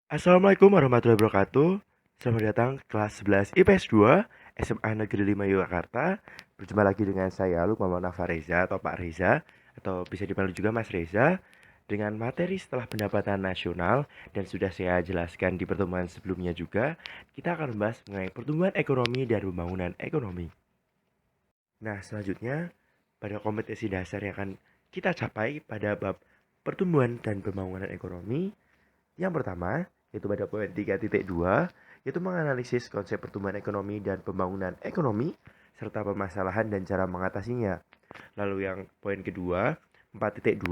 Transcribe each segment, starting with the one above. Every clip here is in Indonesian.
Assalamualaikum warahmatullahi wabarakatuh. Selamat datang ke kelas 11 IPS 2 SMA Negeri 5 Yogyakarta. Berjumpa lagi dengan saya Lukman Nafa Reza atau Pak Reza atau bisa dipanggil juga Mas Reza dengan materi setelah pendapatan nasional, dan sudah saya jelaskan di pertemuan sebelumnya juga, kita akan membahas mengenai pertumbuhan ekonomi dan pembangunan ekonomi. Nah, selanjutnya pada kompetensi dasar yang akan kita capai pada bab pertumbuhan dan pembangunan ekonomi, yang pertama, yaitu pada poin 3.2, yaitu menganalisis konsep pertumbuhan ekonomi dan pembangunan ekonomi, serta permasalahan dan cara mengatasinya. Lalu yang poin kedua, 4.2,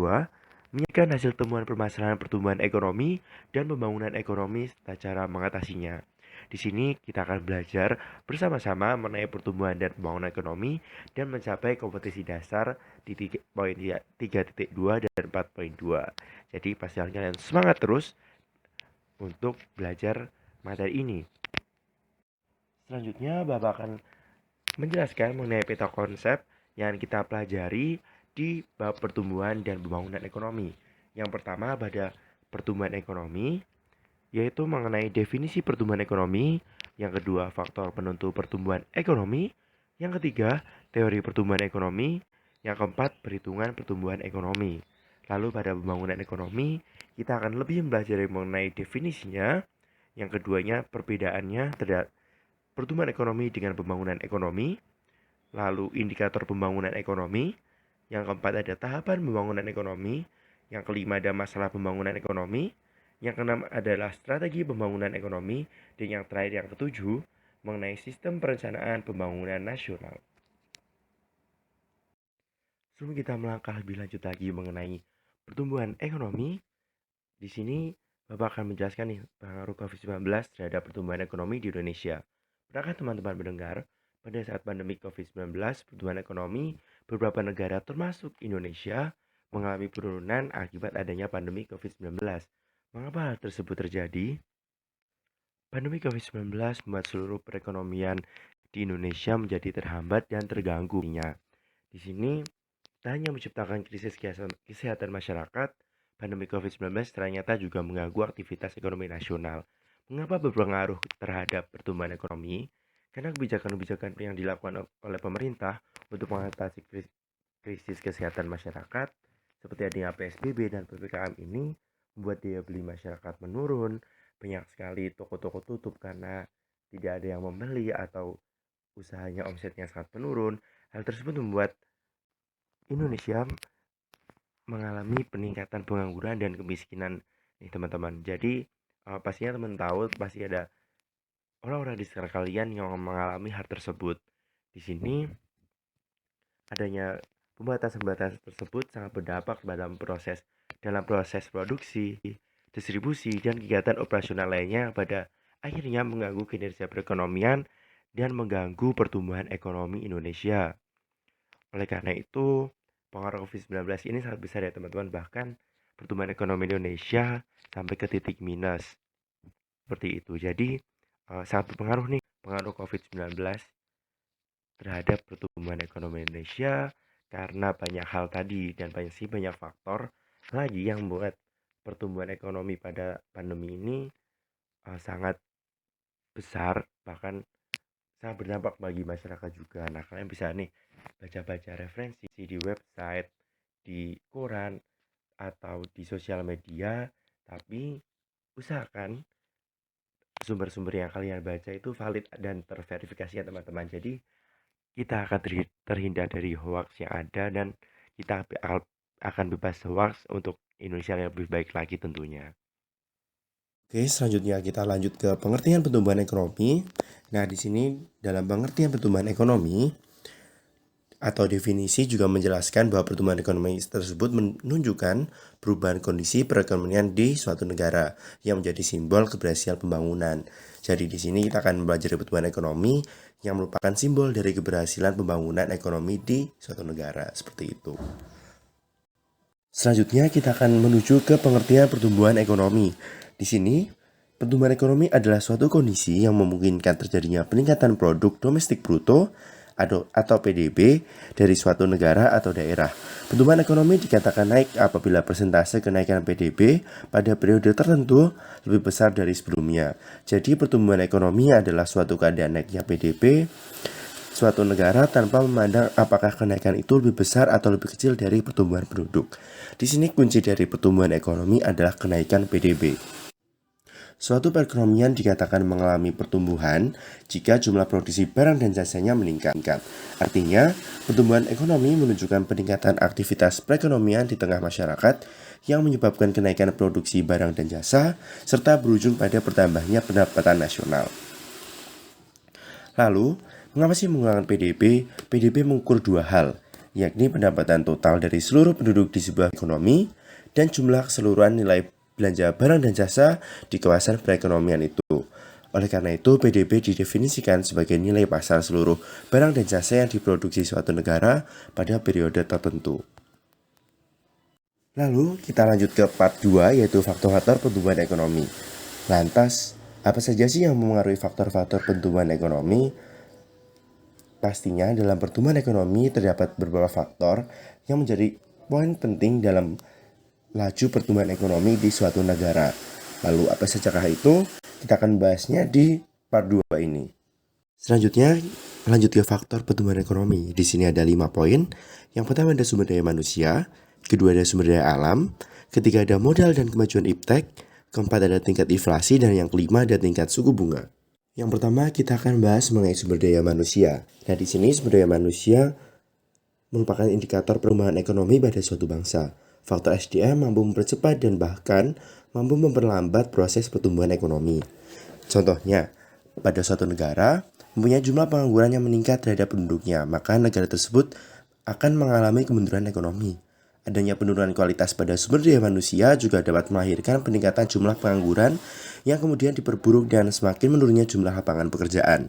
menyajikan hasil temuan permasalahan pertumbuhan ekonomi dan pembangunan ekonomi serta cara mengatasinya. Di sini kita akan belajar bersama-sama mengenai pertumbuhan dan pembangunan ekonomi dan mencapai kompetensi dasar di poin 3.2 dan 4.2. Jadi pastikan kalian semangat terus untuk belajar materi ini. Selanjutnya, Bapak akan menjelaskan mengenai peta konsep yang kita pelajari di bab pertumbuhan dan pembangunan ekonomi. Yang pertama pada pertumbuhan ekonomi, yaitu mengenai definisi pertumbuhan ekonomi. Yang kedua, faktor penentu pertumbuhan ekonomi. Yang ketiga, teori pertumbuhan ekonomi. Yang keempat, perhitungan pertumbuhan ekonomi. Lalu pada pembangunan ekonomi, kita akan lebih mempelajari mengenai definisinya. Yang keduanya, perbedaannya terhadap pertumbuhan ekonomi dengan pembangunan ekonomi. Lalu indikator pembangunan ekonomi. Yang keempat ada tahapan pembangunan ekonomi. Yang kelima ada masalah pembangunan ekonomi. Yang keenam adalah strategi pembangunan ekonomi. Dan yang terakhir, yang ketujuh, mengenai sistem perencanaan pembangunan nasional. Sebelum kita melangkah lebih lanjut lagi mengenai pertumbuhan ekonomi, di sini Bapak akan menjelaskan nih pengaruh COVID-19 terhadap pertumbuhan ekonomi di Indonesia. Pernahkah teman-teman mendengar pada saat pandemi COVID-19, pertumbuhan ekonomi beberapa negara termasuk Indonesia mengalami penurunan akibat adanya pandemi COVID-19? Mengapa hal tersebut terjadi? Pandemi COVID-19 membuat seluruh perekonomian di Indonesia menjadi terhambat dan terganggu. Di sini tak hanya menciptakan krisis kesehatan masyarakat, pandemi COVID-19 ternyata juga mengganggu aktivitas ekonomi nasional. Mengapa berpengaruh terhadap pertumbuhan ekonomi? Karena kebijakan-kebijakan yang dilakukan oleh pemerintah untuk mengatasi krisis kesehatan masyarakat, seperti adanya PSBB dan PPKM ini, membuat daya beli masyarakat menurun. Banyak sekali toko-toko tutup karena tidak ada yang membeli atau usahanya omsetnya sangat menurun. Hal tersebut membuat Indonesia mengalami peningkatan pengangguran dan kemiskinan nih teman-teman. Jadi pastinya teman tahu pasti ada orang-orang di sekitar kalian yang mengalami hal tersebut. Di sini adanya pembatasan-pembatasan tersebut sangat berdampak dalam proses produksi, distribusi, dan kegiatan operasional lainnya, pada akhirnya mengganggu kinerja perekonomian dan mengganggu pertumbuhan ekonomi Indonesia. Oleh karena itu, pengaruh COVID-19 ini sangat besar ya teman-teman. Bahkan pertumbuhan ekonomi Indonesia sampai ke titik minus. Seperti itu. Jadi sangat berpengaruh nih pengaruh COVID-19 terhadap pertumbuhan ekonomi Indonesia, karena banyak hal tadi dan banyak faktor lagi yang membuat pertumbuhan ekonomi pada pandemi ini sangat besar, bahkan sangat berdampak bagi masyarakat juga. Nah, kalian bisa nih baca-baca referensi di website, di koran, atau di sosial media, tapi usahakan sumber-sumber yang kalian baca itu valid dan terverifikasi ya teman-teman. Jadi kita akan terhindar dari hoax yang ada, dan kita akan bebas hoax untuk Indonesia yang lebih baik lagi tentunya. Oke, selanjutnya kita lanjut ke pengertian pertumbuhan ekonomi. Nah, di sini dalam pengertian pertumbuhan ekonomi atau definisi juga menjelaskan bahwa pertumbuhan ekonomi tersebut menunjukkan perubahan kondisi perekonomian di suatu negara yang menjadi simbol keberhasilan pembangunan. Jadi di sini kita akan belajar pertumbuhan ekonomi yang merupakan simbol dari keberhasilan pembangunan ekonomi di suatu negara, seperti itu. Selanjutnya kita akan menuju ke pengertian pertumbuhan ekonomi. Di sini, pertumbuhan ekonomi adalah suatu kondisi yang memungkinkan terjadinya peningkatan produk domestik bruto atau PDB dari suatu negara atau daerah. Pertumbuhan ekonomi dikatakan naik apabila persentase kenaikan PDB pada periode tertentu lebih besar dari sebelumnya. Jadi pertumbuhan ekonomi adalah suatu keadaan naiknya PDB suatu negara tanpa memandang apakah kenaikan itu lebih besar atau lebih kecil dari pertumbuhan penduduk. Di sini kunci dari pertumbuhan ekonomi adalah kenaikan PDB. Suatu perekonomian dikatakan mengalami pertumbuhan jika jumlah produksi barang dan jasanya meningkat. Artinya, pertumbuhan ekonomi menunjukkan peningkatan aktivitas perekonomian di tengah masyarakat yang menyebabkan kenaikan produksi barang dan jasa, serta berujung pada bertambahnya pendapatan nasional. Lalu, mengapa sih menggunakan PDB? PDB mengukur dua hal, yakni pendapatan total dari seluruh penduduk di sebuah ekonomi dan jumlah keseluruhan nilai belanja barang dan jasa di kawasan perekonomian itu. Oleh karena itu, PDB didefinisikan sebagai nilai pasar seluruh barang dan jasa yang diproduksi suatu negara pada periode tertentu. Lalu, kita lanjut ke part 2, yaitu faktor-faktor pertumbuhan ekonomi. Lantas, apa saja sih yang mempengaruhi faktor-faktor pertumbuhan ekonomi? Pastinya dalam pertumbuhan ekonomi terdapat beberapa faktor yang menjadi poin penting dalam laju pertumbuhan ekonomi di suatu negara. Lalu apa sajakah itu? Kita akan bahasnya di part 2 ini. Selanjutnya, lanjut ke faktor pertumbuhan ekonomi. Di sini ada 5 poin. Yang pertama ada sumber daya manusia, kedua ada sumber daya alam, ketiga ada modal dan kemajuan iptek, keempat ada tingkat inflasi, dan yang kelima ada tingkat suku bunga. Yang pertama kita akan bahas mengenai sumber daya manusia. Nah, di sini sumber daya manusia merupakan indikator perkembangan ekonomi pada suatu bangsa. Faktor SDM mampu mempercepat dan bahkan mampu memperlambat proses pertumbuhan ekonomi. Contohnya, pada suatu negara mempunyai jumlah pengangguran yang meningkat terhadap penduduknya, maka negara tersebut akan mengalami kemunduran ekonomi. Adanya penurunan kualitas pada sumber daya manusia juga dapat melahirkan peningkatan jumlah pengangguran yang kemudian diperburuk dan semakin menurunnya jumlah lapangan pekerjaan.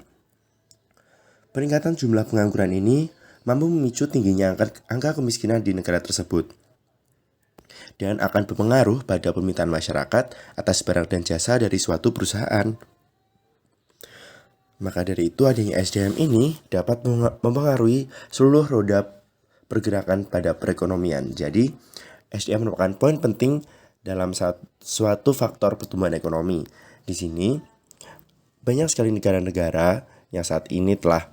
Peningkatan jumlah pengangguran ini mampu memicu tingginya angka kemiskinan di negara tersebut dan akan berpengaruh pada permintaan masyarakat atas barang dan jasa dari suatu perusahaan. Maka dari itu adanya SDM ini dapat mempengaruhi seluruh roda pergerakan pada perekonomian. Jadi, SDM merupakan poin penting dalam suatu faktor pertumbuhan ekonomi. Di sini, banyak sekali negara-negara yang saat ini telah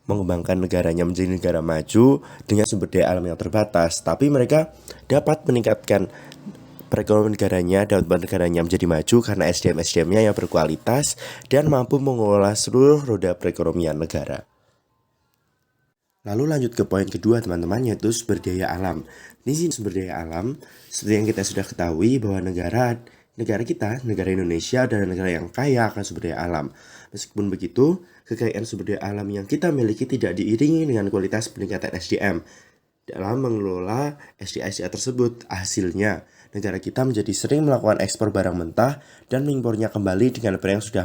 mengembangkan negaranya menjadi negara maju dengan sumber daya alam yang terbatas, tapi mereka dapat meningkatkan perekonomian negaranya dan negaranya menjadi maju karena SDM-nya yang berkualitas dan mampu mengelola seluruh roda perekonomian negara. Lalu lanjut ke poin kedua teman-teman, yaitu sumber daya alam. Di sini sumber daya alam, seperti yang kita sudah ketahui bahwa negara Indonesia adalah negara yang kaya akan sumber daya alam. Meskipun begitu, kekayaan sumber daya alam yang kita miliki tidak diiringi dengan kualitas peningkatan SDM. Dalam mengelola SDM tersebut, hasilnya negara kita menjadi sering melakukan ekspor barang mentah dan mengimpornya kembali dengan barang yang sudah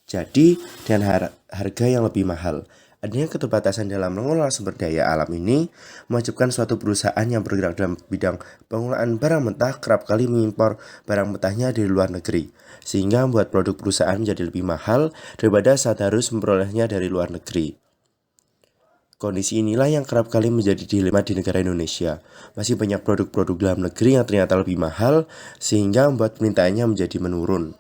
jadi dengan harga yang lebih mahal. Adanya keterbatasan dalam mengelola sumber daya alam ini mewajibkan suatu perusahaan yang bergerak dalam bidang pengelolaan barang mentah kerap kali mengimpor barang mentahnya dari luar negeri, sehingga membuat produk perusahaan menjadi lebih mahal daripada saat harus memperolehnya dari luar negeri. Kondisi inilah yang kerap kali menjadi dilema di negara Indonesia. Masih banyak produk-produk dalam negeri yang ternyata lebih mahal, sehingga membuat permintaannya menjadi menurun.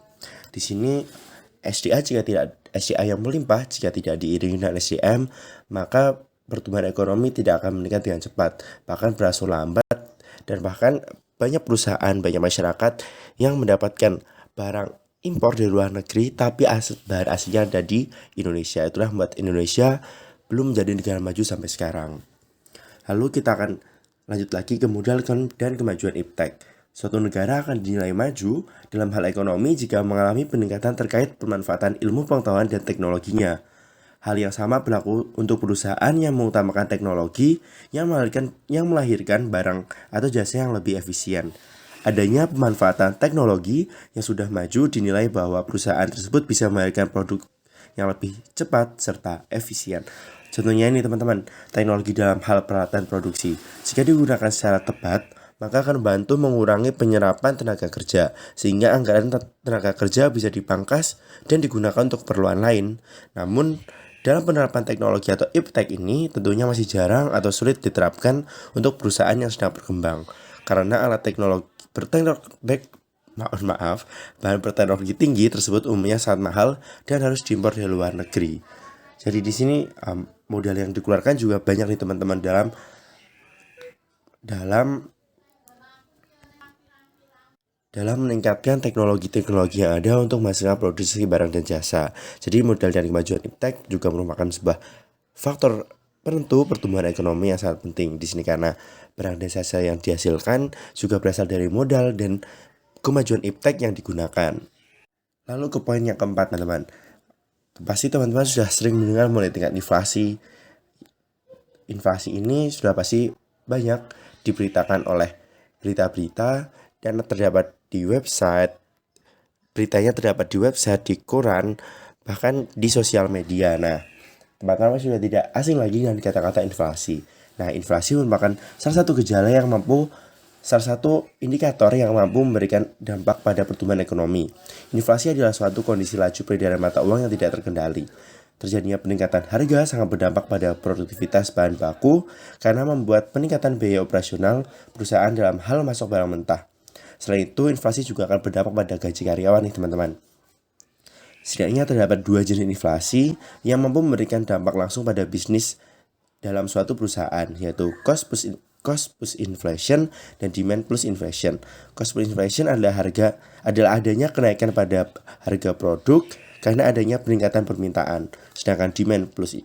Di sini SDA yang melimpah jika tidak diiringi dengan SDM, maka pertumbuhan ekonomi tidak akan meningkat dengan cepat, bahkan berangsur lambat, dan bahkan banyak perusahaan, banyak masyarakat yang mendapatkan barang impor dari luar negeri, tapi bahan aslinya ada di Indonesia. Itulah membuat Indonesia belum menjadi negara maju sampai sekarang. Lalu kita akan lanjut lagi ke modal dan kemajuan iptek. Suatu negara akan dinilai maju dalam hal ekonomi jika mengalami peningkatan terkait pemanfaatan ilmu pengetahuan dan teknologinya. Hal yang sama berlaku untuk perusahaan yang mengutamakan teknologi yang melahirkan barang atau jasa yang lebih efisien. Adanya pemanfaatan teknologi yang sudah maju dinilai bahwa perusahaan tersebut bisa melahirkan produk yang lebih cepat serta efisien. Contohnya ini teman-teman, teknologi dalam hal peralatan produksi. Jika digunakan secara tepat, maka akan membantu mengurangi penyerapan tenaga kerja, sehingga anggaran tenaga kerja bisa dipangkas dan digunakan untuk keperluan lain. Namun, Dalam penerapan teknologi atau iptek ini tentunya masih jarang atau sulit diterapkan untuk perusahaan yang sedang berkembang karena alat teknologi bahan berteknologi tinggi tersebut umumnya sangat mahal dan harus diimpor dari luar negeri. Jadi di sini modal yang dikeluarkan juga banyak nih teman-teman dalam meningkatkan teknologi-teknologi yang ada untuk menghasilkan produksi barang dan jasa. Jadi modal dari kemajuan iptek juga merupakan sebuah faktor penentu pertumbuhan ekonomi yang sangat penting di sini karena barang dan jasa yang dihasilkan juga berasal dari modal dan kemajuan iptek yang digunakan. Lalu ke poin yang keempat, teman-teman. Pasti teman-teman sudah sering mendengar mengenai tingkat inflasi. Inflasi ini sudah pasti banyak diberitakan oleh berita-berita dan terdapat di website. Beritanya terdapat di website, di koran, bahkan di sosial media. Nah, teman-teman sudah tidak asing lagi dengan kata-kata inflasi. Nah, inflasi merupakan salah satu indikator yang mampu memberikan dampak pada pertumbuhan ekonomi. Inflasi adalah suatu kondisi laju peredaran mata uang yang tidak terkendali. Terjadinya peningkatan harga sangat berdampak pada produktivitas bahan baku karena membuat peningkatan biaya operasional perusahaan dalam hal masuk barang mentah. Selain itu, inflasi juga akan berdampak pada gaji karyawan nih teman-teman. Setidaknya terdapat dua jenis inflasi yang mampu memberikan dampak langsung pada bisnis dalam suatu perusahaan, yaitu cost plus inflation dan demand plus inflation. Cost plus inflation adalah adanya kenaikan pada harga produk karena adanya peningkatan permintaan. Sedangkan demand plus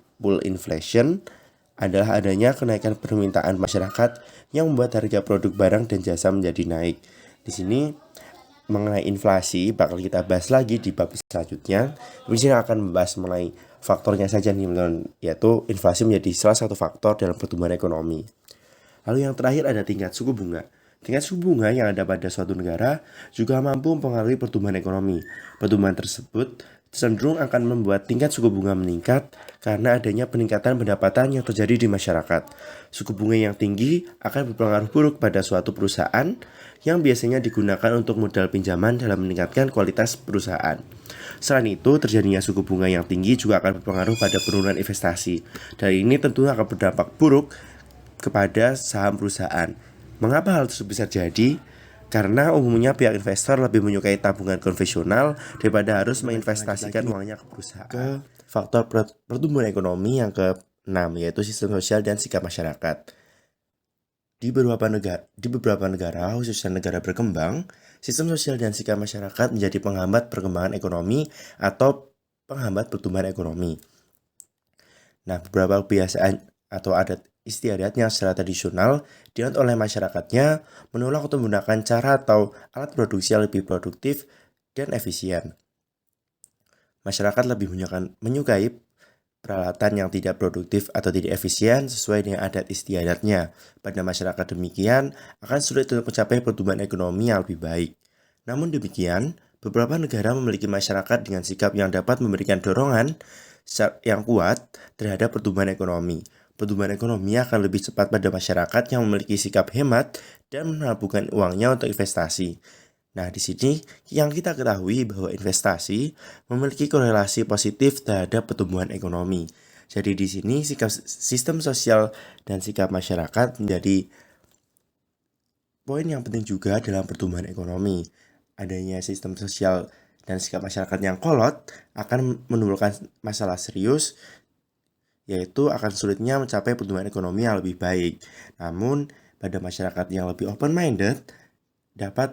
inflation adalah adanya kenaikan permintaan masyarakat yang membuat harga produk barang dan jasa menjadi naik. Di sini mengenai inflasi bakal kita bahas lagi di bab selanjutnya. Di sini akan membahas mengenai faktornya saja nih teman-teman, yaitu inflasi menjadi salah satu faktor dalam pertumbuhan ekonomi. Lalu yang terakhir ada tingkat suku bunga. Tingkat suku bunga yang ada pada suatu negara juga mampu mempengaruhi pertumbuhan ekonomi. Pertumbuhan tersebut cenderung akan membuat tingkat suku bunga meningkat karena adanya peningkatan pendapatan yang terjadi di masyarakat. Suku bunga yang tinggi akan berpengaruh buruk pada suatu perusahaan yang biasanya digunakan untuk modal pinjaman dalam meningkatkan kualitas perusahaan. Selain itu, terjadinya suku bunga yang tinggi juga akan berpengaruh pada penurunan investasi. Dan ini tentunya akan berdampak buruk kepada saham perusahaan. Mengapa hal tersebut bisa terjadi? Karena umumnya pihak investor lebih menyukai tabungan konvensional daripada harus menginvestasikan uangnya ke perusahaan. Ke faktor pertumbuhan ekonomi yang ke-6, yaitu sistem sosial dan sikap masyarakat. Di beberapa negara, khususnya negara berkembang, sistem sosial dan sikap masyarakat menjadi penghambat perkembangan ekonomi atau penghambat pertumbuhan ekonomi. Nah, beberapa kebiasaan atau adat istiadat yang secara tradisional dianut oleh masyarakatnya menolak untuk menggunakan cara atau alat produksi yang lebih produktif dan efisien. Masyarakat lebih menyukai peralatan yang tidak produktif atau tidak efisien sesuai dengan adat istiadatnya. Pada masyarakat demikian akan sulit untuk mencapai pertumbuhan ekonomi yang lebih baik. Namun demikian, beberapa negara memiliki masyarakat dengan sikap yang dapat memberikan dorongan yang kuat terhadap pertumbuhan ekonomi. Pertumbuhan ekonomi akan lebih cepat pada masyarakat yang memiliki sikap hemat dan menabungkan uangnya untuk investasi. Nah, di sini yang kita ketahui bahwa investasi memiliki korelasi positif terhadap pertumbuhan ekonomi. Jadi di sini sistem sosial dan sikap masyarakat menjadi poin yang penting juga dalam pertumbuhan ekonomi. Adanya sistem sosial dan sikap masyarakat yang kolot akan menimbulkan masalah serius, yaitu akan sulitnya mencapai pertumbuhan ekonomi yang lebih baik. Namun, pada masyarakat yang lebih open-minded, dapat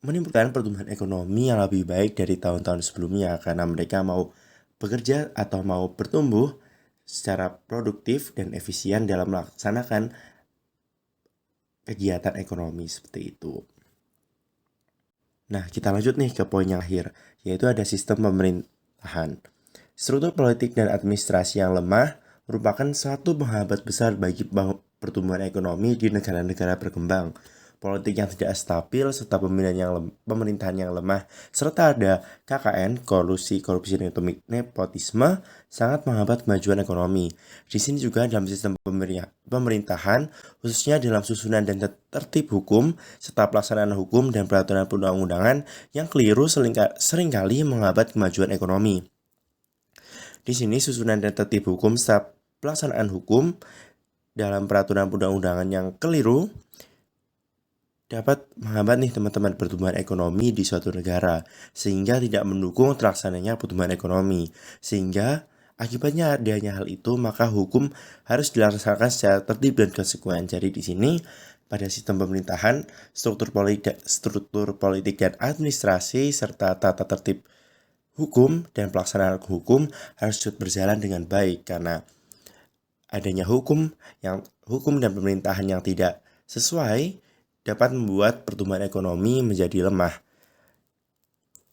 menimbulkan pertumbuhan ekonomi yang lebih baik dari tahun-tahun sebelumnya karena mereka mau bekerja atau mau bertumbuh secara produktif dan efisien dalam melaksanakan kegiatan ekonomi seperti itu. Nah, kita lanjut nih ke poin yang akhir, yaitu ada sistem pemerintahan. Struktur politik dan administrasi yang lemah merupakan suatu penghambat besar bagi pertumbuhan ekonomi di negara-negara berkembang. Politik yang tidak stabil serta pemerintahan yang lemah serta ada KKN, korupsi dan nepotisme sangat menghambat kemajuan ekonomi. Di sini juga dalam sistem pemerintahan, khususnya dalam susunan dan tertib hukum serta pelaksanaan hukum dan peraturan perundang-undangan yang keliru seringkali menghambat kemajuan ekonomi. Di sini susunan dan tertib hukum serta pelaksanaan hukum dalam peraturan undang-undangan yang keliru dapat menghambat nih teman-teman pertumbuhan ekonomi di suatu negara, sehingga tidak mendukung terlaksananya pertumbuhan ekonomi. Sehingga akibatnya adanya hal itu, maka hukum harus dilaksanakan secara tertib dan konsekuen. Jadi di sini pada sistem pemerintahan, struktur politik dan administrasi serta tata tertib hukum dan pelaksanaan hukum harus berjalan dengan baik, karena adanya hukum dan pemerintahan yang tidak sesuai dapat membuat pertumbuhan ekonomi menjadi lemah.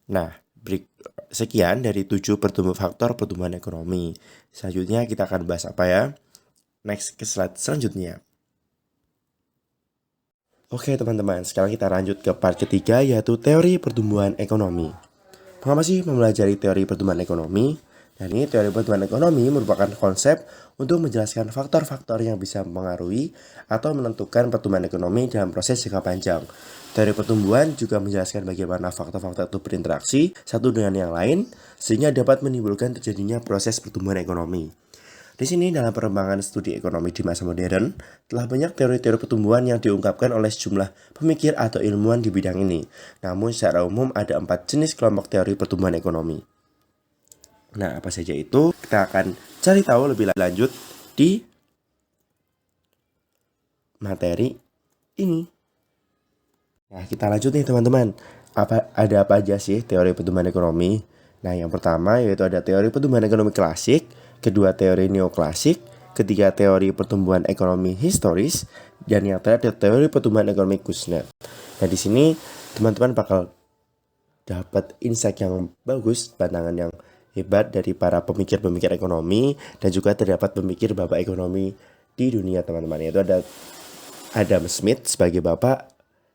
Nah, sekian dari 7 faktor pertumbuhan ekonomi. Selanjutnya kita akan bahas apa ya? Next ke slide selanjutnya. Oke teman-teman, sekarang kita lanjut ke part ketiga, yaitu teori pertumbuhan ekonomi. Mengapa sih mempelajari teori pertumbuhan ekonomi? Dan ini teori pertumbuhan ekonomi merupakan konsep untuk menjelaskan faktor-faktor yang bisa mempengaruhi atau menentukan pertumbuhan ekonomi dalam proses jangka panjang. Teori pertumbuhan juga menjelaskan bagaimana faktor-faktor itu berinteraksi satu dengan yang lain, sehingga dapat menimbulkan terjadinya proses pertumbuhan ekonomi. Di sini dalam perkembangan studi ekonomi di masa modern, telah banyak teori-teori pertumbuhan yang diungkapkan oleh sejumlah pemikir atau ilmuwan di bidang ini. Namun secara umum ada 4 jenis kelompok teori pertumbuhan ekonomi. Nah, apa saja itu? Kita akan cari tahu lebih lanjut di materi ini. Nah, kita lanjut nih teman-teman. Ada apa aja sih teori pertumbuhan ekonomi? Nah, yang pertama yaitu ada teori pertumbuhan ekonomi klasik, kedua teori neoklasik, ketiga teori pertumbuhan ekonomi historis, dan yang terakhir teori pertumbuhan ekonomi Kushner. Nah, di sini teman-teman bakal dapat insight yang bagus, pandangan yang hebat dari para pemikir-pemikir ekonomi, dan juga terdapat pemikir bapak ekonomi di dunia teman-teman, yaitu ada Adam Smith sebagai bapak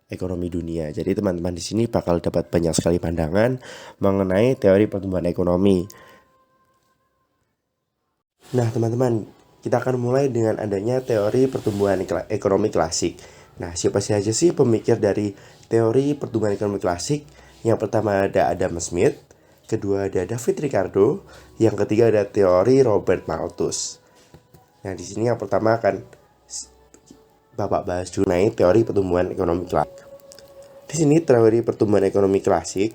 ekonomi dunia. Jadi teman-teman di sini bakal dapat banyak sekali pandangan mengenai teori pertumbuhan ekonomi. Nah teman-teman, kita akan mulai dengan adanya teori pertumbuhan ekonomi klasik. Nah, siapa saja sih pemikir dari teori pertumbuhan ekonomi klasik? Yang pertama ada Adam Smith, kedua ada David Ricardo, yang ketiga ada teori Robert Malthus. Nah, di sini yang pertama akan Bapak bahas dulu mengenai teori pertumbuhan ekonomi klasik. Di sini teori pertumbuhan ekonomi klasik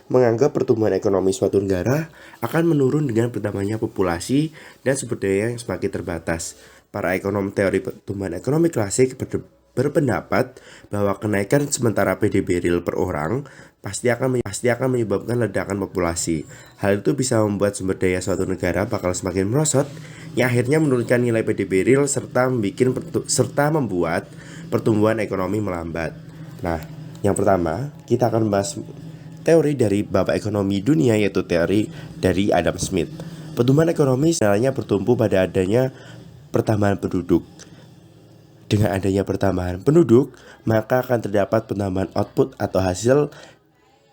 menganggap pertumbuhan ekonomi suatu negara akan menurun dengan bertambahnya populasi dan sumber daya yang semakin terbatas. Para ekonom teori pertumbuhan ekonomi klasik berpendapat bahwa kenaikan sementara PDB real per orang pasti akan menyebabkan ledakan populasi. Hal itu bisa membuat sumber daya suatu negara bakal semakin merosot, yang akhirnya menurunkan nilai PDB real serta membuat pertumbuhan ekonomi melambat. Nah, yang pertama kita akan bahas teori dari bapak ekonomi dunia, yaitu teori dari Adam Smith. Pertumbuhan ekonomi sebenarnya bertumpu pada adanya pertambahan penduduk. Dengan adanya pertambahan penduduk, maka akan terdapat penambahan output atau hasil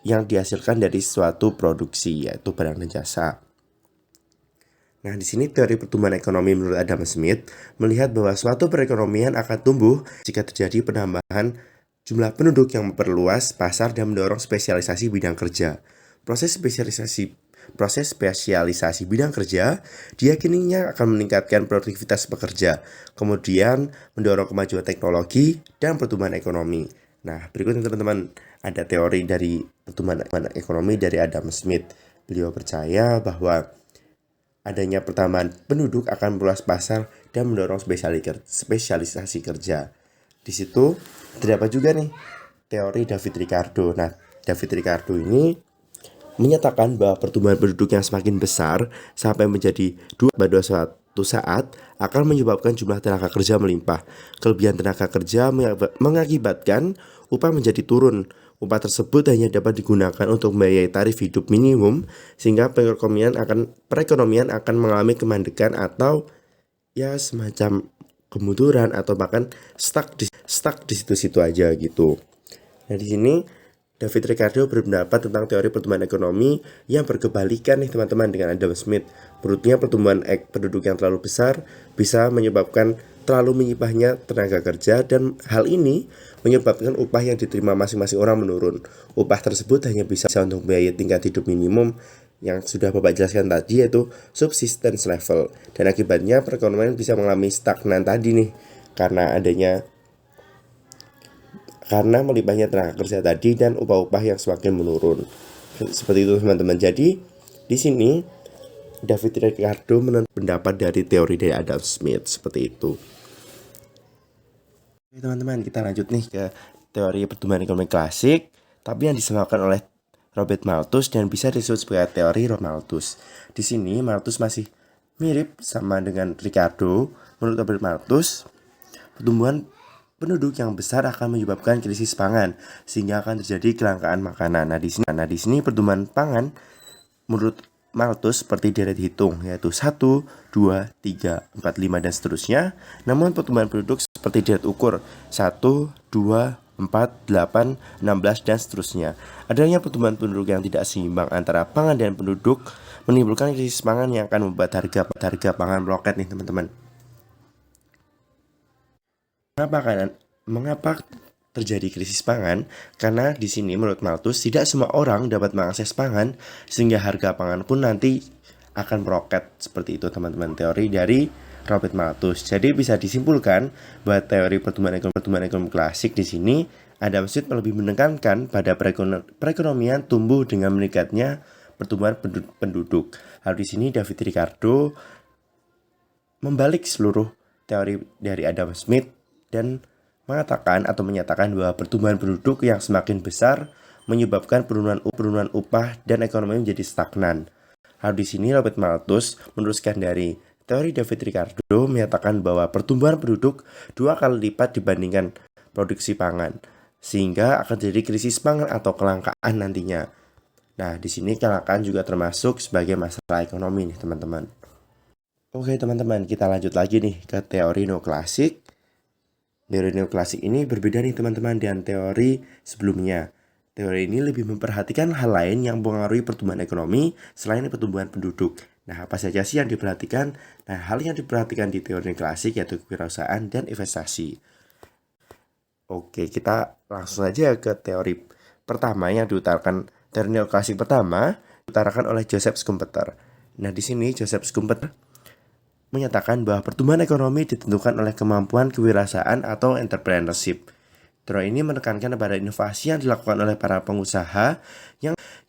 yang dihasilkan dari suatu produksi, yaitu barang dan jasa. Nah, di sini teori pertumbuhan ekonomi menurut Adam Smith melihat bahwa suatu perekonomian akan tumbuh jika terjadi penambahan jumlah penduduk yang memperluas pasar dan mendorong spesialisasi bidang kerja. Proses spesialisasi bidang kerja diyakininya akan meningkatkan produktivitas pekerja, kemudian mendorong kemajuan teknologi dan pertumbuhan ekonomi. Nah, berikutnya teman-teman, ada teori dari pertumbuhan ekonomi dari Adam Smith. Beliau percaya bahwa adanya pertambahan penduduk akan meluas pasar dan mendorong spesialisasi kerja. Di situ terdapat juga nih teori David Ricardo. Nah, David Ricardo ini menyatakan bahwa pertumbuhan penduduk yang semakin besar sampai menjadi 2 pada suatu saat akan menyebabkan jumlah tenaga kerja melimpah. Kelebihan tenaga kerja mengakibatkan upah menjadi turun. Upah tersebut hanya dapat digunakan untuk membiayai tarif hidup minimum, sehingga perekonomian akan mengalami kemandekan atau ya semacam kemunduran atau bahkan stuck di situ-situ aja gitu. Nah, di sini David Ricardo berpendapat tentang teori pertumbuhan ekonomi yang berkebalikan nih teman-teman dengan Adam Smith. Menurutnya pertumbuhan penduduk yang terlalu besar bisa menyebabkan terlalu menyimpahnya tenaga kerja, dan hal ini menyebabkan upah yang diterima masing-masing orang menurun. Upah tersebut hanya bisa untuk biaya tingkat hidup minimum yang sudah Bapak jelaskan tadi, yaitu subsistence level. Dan akibatnya perekonomian bisa mengalami stagnan tadi nih, karena melimpahnya tenaga kerja tadi dan upah-upah yang semakin menurun. Seperti itu teman-teman. Jadi di sini David Ricardo menentukan pendapat dari teori dari Adam Smith seperti itu. Oke teman-teman, kita lanjut nih ke teori pertumbuhan ekonomi klasik, tapi yang disebutkan oleh Robert Malthus dan bisa disebut sebagai teori Malthus. Di sini Malthus masih mirip sama dengan Ricardo. Menurut Robert Malthus, pertumbuhan penduduk yang besar akan menyebabkan krisis pangan sehingga akan terjadi kelangkaan makanan. Nah, di sini pertumbuhan pangan menurut Malthus seperti deret hitung, yaitu 1, 2, 3, 4, 5, dan seterusnya. Namun pertumbuhan penduduk seperti deret ukur 1, 2, 4, 8, 16, dan seterusnya. Adanya pertumbuhan penduduk yang tidak seimbang antara pangan dan penduduk menimbulkan krisis pangan yang akan membuat harga pangan meroket nih teman-teman. Mengapa terjadi krisis pangan? Karena di sini menurut Malthus tidak semua orang dapat mengakses pangan sehingga harga pangan pun nanti akan meroket. Seperti itu teman-teman, teori dari Robert Malthus. Jadi bisa disimpulkan bahwa teori pertumbuhan ekonomi klasik di sini Adam Smith lebih menekankan pada perekonomian tumbuh dengan meningkatnya pertumbuhan penduduk. Hal di sini David Ricardo membalik seluruh teori dari Adam Smith dan mengatakan atau menyatakan bahwa pertumbuhan penduduk yang semakin besar menyebabkan penurunan upah dan ekonomi menjadi stagnan. Hal di sini Robert Malthus meneruskan dari teori David Ricardo menyatakan bahwa pertumbuhan penduduk 2 kali lipat dibandingkan produksi pangan, sehingga akan terjadi krisis pangan atau kelangkaan nantinya. Nah, di sini kelangkaan juga termasuk sebagai masalah ekonomi nih teman-teman. Oke teman-teman, kita lanjut lagi nih ke teori neoklasik. Teori neoklasik ini berbeda nih teman-teman dengan teori sebelumnya. Teori ini lebih memperhatikan hal lain yang mempengaruhi pertumbuhan ekonomi selain pertumbuhan penduduk. Nah, apa saja sih yang diperhatikan? Nah, hal yang diperhatikan di teori neoklasik yaitu kewirausahaan dan investasi. Oke, kita langsung aja ke teori pertama yang diutarakan. Teori neoklasik pertama diutarakan oleh Joseph Schumpeter. Nah, di sini Joseph Schumpeter menyatakan bahwa pertumbuhan ekonomi ditentukan oleh kemampuan kewirausahaan atau entrepreneurship. Teori ini menekankan pada inovasi yang dilakukan oleh para pengusaha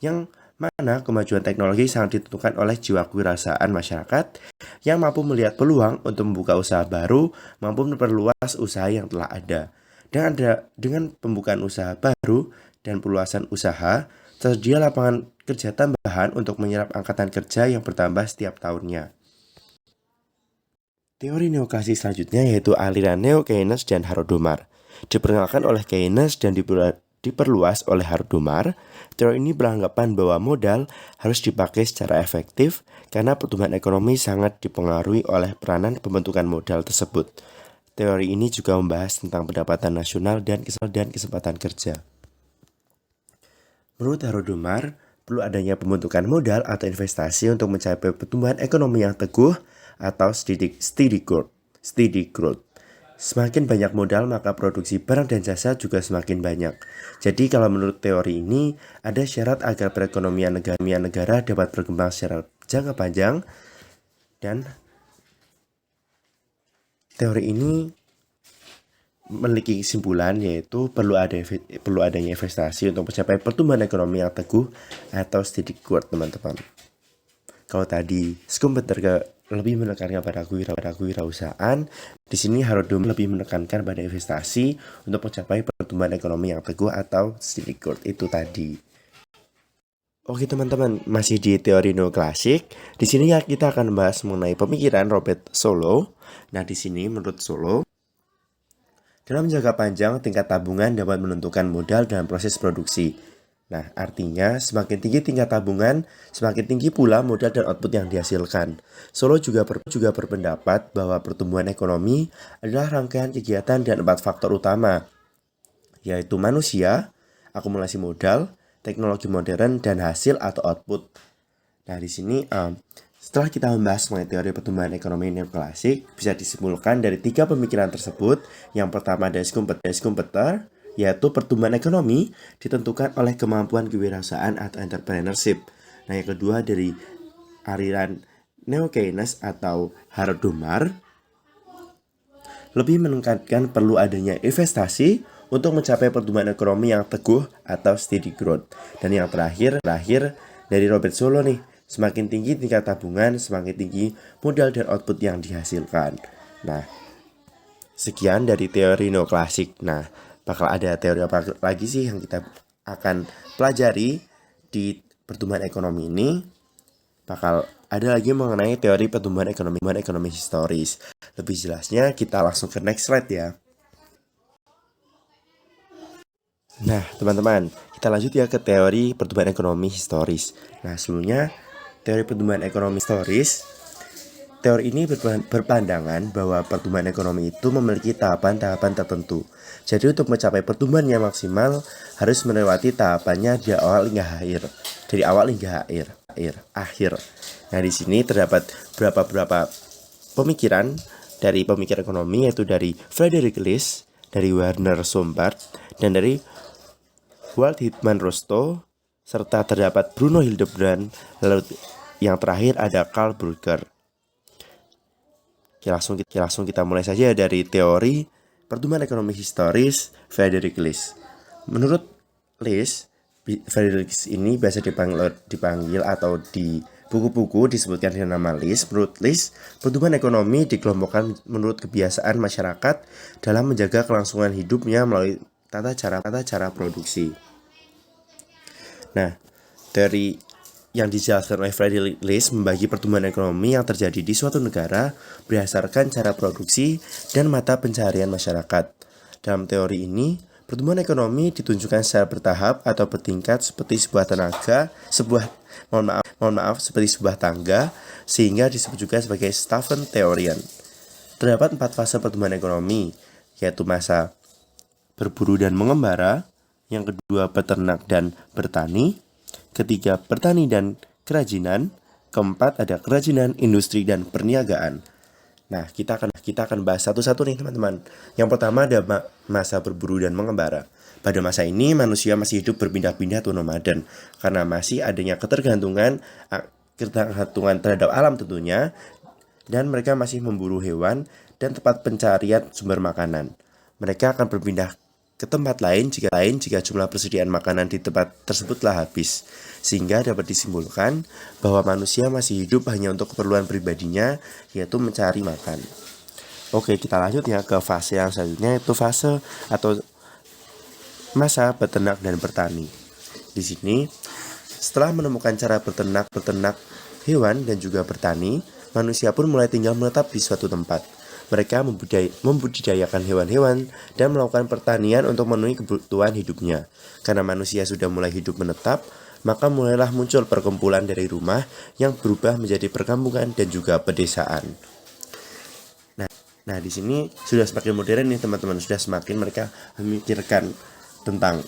yang mana kemajuan teknologi sangat ditentukan oleh jiwa kewirausahaan masyarakat yang mampu melihat peluang untuk membuka usaha baru, mampu memperluas usaha yang telah ada. Dengan pembukaan usaha baru dan perluasan usaha, tersedia lapangan kerja tambahan untuk menyerap angkatan kerja yang bertambah setiap tahunnya. Teori neoklasik selanjutnya yaitu aliran Neo-Keynes dan Harrod-Domar. Diperkenalkan oleh Keynes dan diperluas oleh Harrod-Domar, teori ini beranggapan bahwa modal harus dipakai secara efektif karena pertumbuhan ekonomi sangat dipengaruhi oleh peranan pembentukan modal tersebut. Teori ini juga membahas tentang pendapatan nasional dan kesempatan kerja. Menurut Harrod-Domar, perlu adanya pembentukan modal atau investasi untuk mencapai pertumbuhan ekonomi yang teguh atau steady growth. Semakin banyak modal maka produksi barang dan jasa juga semakin banyak. Jadi kalau menurut teori ini ada syarat agar perekonomian negara dapat berkembang secara jangka panjang, dan teori ini memiliki kesimpulan yaitu perlu adanya investasi untuk mencapai pertumbuhan ekonomi yang teguh atau steady growth teman-teman. Kalau tadi Schumpeter lebih menekankan pada kewirausahaan, di sini Harrod-Domar lebih menekankan pada investasi untuk mencapai pertumbuhan ekonomi yang teguh atau steady growth itu tadi. Oke teman-teman, masih di teori neoklasik. Di sini kita akan membahas mengenai pemikiran Robert Solow. Nah, di sini menurut Solow, dalam jangka panjang tingkat tabungan dapat menentukan modal dalam proses produksi. Nah, artinya semakin tinggi tingkat tabungan, semakin tinggi pula modal dan output yang dihasilkan. Solow juga berpendapat bahwa pertumbuhan ekonomi adalah rangkaian kegiatan dan 4 faktor utama, yaitu manusia, akumulasi modal, teknologi modern, dan hasil atau output. Nah, di sini setelah kita membahas mengenai teori pertumbuhan ekonomi neoklasik, bisa disimpulkan dari 3 pemikiran tersebut. Yang pertama dari Schumpeter, yaitu pertumbuhan ekonomi ditentukan oleh kemampuan kewirausahaan atau entrepreneurship. Nah, yang kedua dari aliran Neo-Keynes atau Harold Domar lebih menekankan perlu adanya investasi untuk mencapai pertumbuhan ekonomi yang teguh atau steady growth. Dan yang terakhir dari Robert Solow nih, semakin tinggi tingkat tabungan, semakin tinggi modal dan output yang dihasilkan. Nah, sekian dari teori neoklasik. Nah, bakal ada teori apa lagi sih yang kita akan pelajari di pertumbuhan ekonomi ini? Bakal ada lagi mengenai teori pertumbuhan ekonomi historis. Lebih jelasnya kita langsung ke next slide ya. Nah, teman-teman, kita lanjut ya ke teori pertumbuhan ekonomi historis. Nah, sebelumnya teori pertumbuhan ekonomi historis, teori ini berpandangan bahwa pertumbuhan ekonomi itu memiliki tahapan-tahapan tertentu. Jadi untuk mencapai pertumbuhan yang maksimal harus melewati tahapannya dari awal hingga akhir. Nah, di sini terdapat beberapa pemikiran dari pemikir ekonomi, yaitu dari Friedrich List, dari Werner Sombart, dan dari Walt Whitman Rostow, serta terdapat Bruno Hildebrand, lalu yang terakhir ada Karl Burger. Langsung kita mulai saja dari teori pertumbuhan ekonomi historis Friedrich List. Menurut List, Friedrich List ini biasa dipanggil atau di buku-buku disebutkan dengan nama List. Menurut List, pertumbuhan ekonomi dikelompokkan menurut kebiasaan masyarakat dalam menjaga kelangsungan hidupnya melalui tata cara produksi. Nah, teori yang dijelaskan oleh Friedrich List membagi pertumbuhan ekonomi yang terjadi di suatu negara berdasarkan cara produksi dan mata pencaharian masyarakat. Dalam teori ini, pertumbuhan ekonomi ditunjukkan secara bertahap atau bertingkat seperti sebuah tangga, sehingga disebut juga sebagai Staffeltheorien. Terdapat 4 fase pertumbuhan ekonomi, yaitu masa berburu dan mengembara, yang kedua peternak dan bertani, ketiga bertani dan kerajinan, keempat ada kerajinan, industri, dan perniagaan. Nah, kita akan bahas satu-satu nih teman-teman. Yang pertama ada masa berburu dan mengembara. Pada masa ini manusia masih hidup berpindah-pindah atau nomaden karena masih adanya ketergantungan terhadap alam tentunya, dan mereka masih memburu hewan dan tempat pencarian sumber makanan. Mereka akan berpindah ke tempat lain jika jumlah persediaan makanan di tempat tersebutlah habis, sehingga dapat disimpulkan bahwa manusia masih hidup hanya untuk keperluan pribadinya, yaitu mencari makan. Oke, kita lanjut ya ke fase yang selanjutnya, yaitu fase atau masa peternak dan bertani. Di sini, setelah menemukan cara peternak hewan dan juga bertani, manusia pun mulai tinggal menetap di suatu tempat. Mereka membudidayakan hewan-hewan dan melakukan pertanian untuk memenuhi kebutuhan hidupnya. Karena manusia sudah mulai hidup menetap, maka mulailah muncul perkumpulan dari rumah yang berubah menjadi perkampungan dan juga pedesaan. Nah, di sini sudah semakin modern nih teman-teman, sudah semakin mereka memikirkan tentang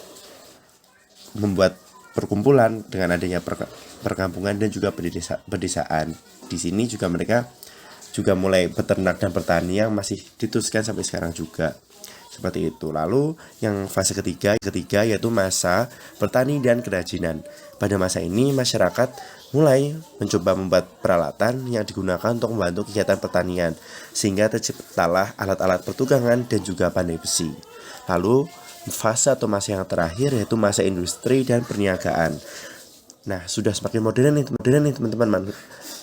membuat perkumpulan dengan adanya perkampungan dan juga pedesaan. Di sini juga mereka juga mulai peternak dan bertani yang masih diteruskan sampai sekarang juga. Seperti itu. Lalu yang fase ketiga yaitu masa bertani dan kerajinan. Pada masa ini masyarakat mulai mencoba membuat peralatan yang digunakan untuk membantu kegiatan pertanian, sehingga terciptalah alat-alat pertukangan dan juga pandai besi. Lalu fase atau masa yang terakhir yaitu masa industri dan perniagaan. Nah, sudah semakin modern nih teman-teman.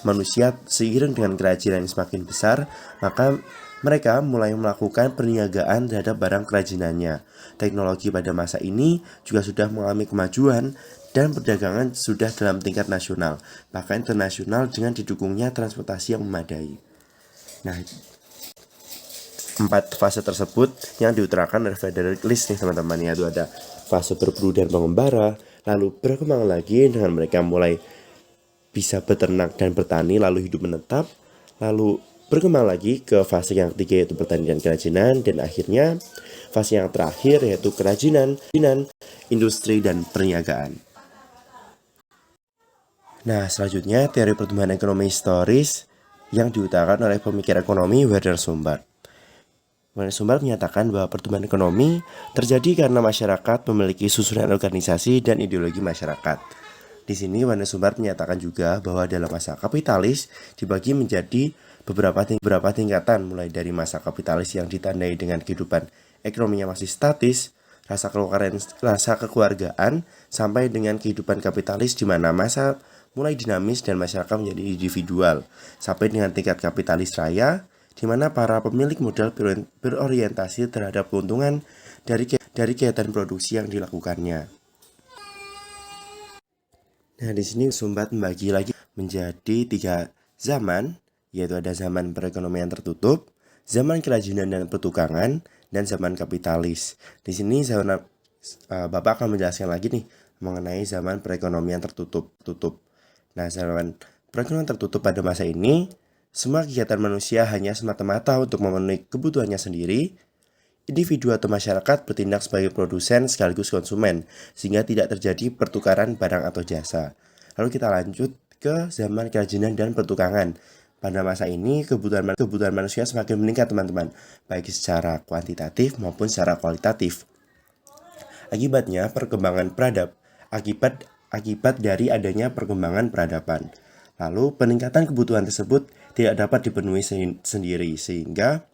Manusia seiring dengan kerajinan yang semakin besar, maka mereka mulai melakukan perniagaan terhadap barang kerajinannya. Teknologi pada masa ini juga sudah mengalami kemajuan dan perdagangan sudah dalam tingkat nasional, bahkan internasional dengan didukungnya transportasi yang memadai. Nah, 4 fase tersebut yang diutarakan oleh Friedrich List nih teman-teman, yaitu ada fase berburu dan mengembara, lalu berkembang lagi dengan mereka mulai bisa beternak dan bertani lalu hidup menetap, lalu berkembang lagi ke fase yang ketiga yaitu bertani dan kerajinan, dan akhirnya fase yang terakhir yaitu kerajinan, industri, dan perniagaan. Nah, selanjutnya teori pertumbuhan ekonomi historis yang diutarakan oleh pemikir ekonomi Werner Sombart. Werner Sombart menyatakan bahwa pertumbuhan ekonomi terjadi karena masyarakat memiliki susunan organisasi dan ideologi masyarakat. Di sini Wanda Sumbart menyatakan juga bahwa dalam masa kapitalis dibagi menjadi beberapa tingkatan, mulai dari masa kapitalis yang ditandai dengan kehidupan ekonominya masih statis, rasa kekeluargaan, sampai dengan kehidupan kapitalis di mana masa mulai dinamis dan masyarakat menjadi individual, sampai dengan tingkat kapitalis raya, di mana para pemilik modal berorientasi terhadap keuntungan dari kegiatan produksi yang dilakukannya. Nah, di sini Sumbat membagi lagi menjadi 3 zaman, yaitu ada zaman perekonomian tertutup, zaman kerajinan dan pertukangan, dan zaman kapitalis. Di sini Bapak akan menjelaskan lagi nih mengenai zaman perekonomian tertutup. Nah, zaman perekonomian tertutup pada masa ini, semua kegiatan manusia hanya semata-mata untuk memenuhi kebutuhannya sendiri. Individu atau masyarakat bertindak sebagai produsen sekaligus konsumen, sehingga tidak terjadi pertukaran barang atau jasa. Lalu kita lanjut ke zaman kerajinan dan pertukangan. Pada masa ini, kebutuhan manusia semakin meningkat, teman-teman, baik secara kuantitatif maupun secara kualitatif. Akibat dari adanya perkembangan peradaban. Lalu, peningkatan kebutuhan tersebut tidak dapat dipenuhi sendiri, sehingga